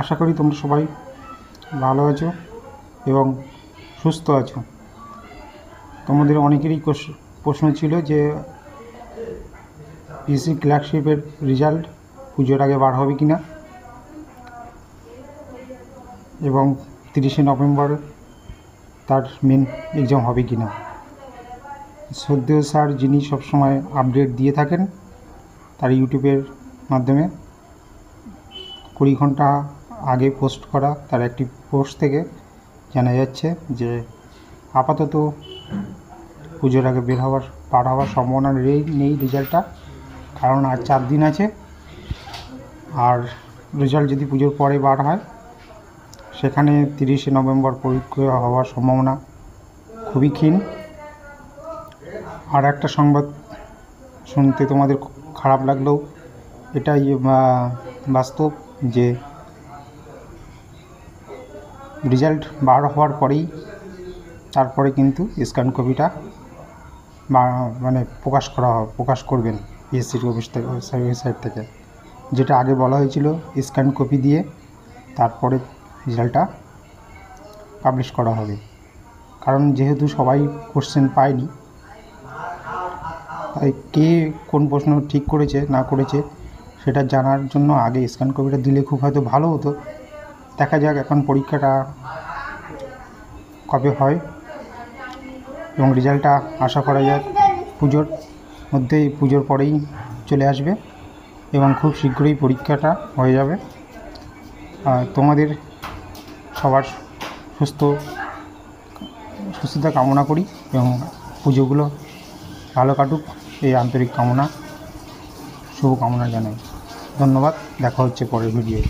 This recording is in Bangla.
আশা করি তোমরা সবাই ভালো আছো এবং সুস্থ আছো। তোমাদের অনেকেরই প্রশ্ন ছিল যে পিএসসি ক্লার্কশিপের রেজাল্ট পুজোর আগে বার হবে কি না, এবং 30শে নভেম্বর তার মেন এক্সাম হবে কি না। শ্রদ্ধেয় স্যার, যিনি সবসময় আপডেট দিয়ে থাকেন তার ইউটিউবের মাধ্যমে 20 ঘন্টা আগে পোস্ট করা তার একটি পোস্ট থেকে জানা যাচ্ছে যে আপাতত পুজোর আগে পার হওয়ার সম্ভাবনা নেই রেজাল্টটা, কারণ আর 4 দিন আছে। আর রেজাল্ট যদি পুজোর পরে বার হয় সেখানে 30শে নভেম্বর পরীক্ষা হওয়ার সম্ভাবনা খুবই ক্ষীণ। আর একটা সংবাদ শুনতে তোমাদের খারাপ লাগলেও এটাই বাস্তব যে রেজাল্ট বার হওয়ার পরেই তারপরে কিন্তু স্ক্যান কপিটা মানে প্রকাশ করবেন পিএসসির ওয়েবসাইট থেকে, যেটা আগে বলা হয়েছিল স্ক্যান কপি দিয়ে তারপরে রেজাল্টটা পাবলিশ করা হবে। কারণ যেহেতু সবাই কোশ্চেন পায়নি, তাই কে কোন প্রশ্ন ঠিক করেছে না করেছে সেটা জানার জন্য আগে স্ক্যান কপিটা দিলে খুব হয়তো ভালো হতো। দেখা যাক এখন পরীক্ষাটা কবে হয় এবং রেজাল্টটা আশা করা যায় পুজোর পরেই চলে আসবে এবং খুব শীঘ্রই পরীক্ষাটা হয়ে যাবে। তোমাদের সবার সুস্থতা কামনা করি এবং পুজোগুলো ভালো কাটুক এই আন্তরিক শুভকামনা জানাই। ধন্যবাদ, দেখা হচ্ছে পরের ভিডিও।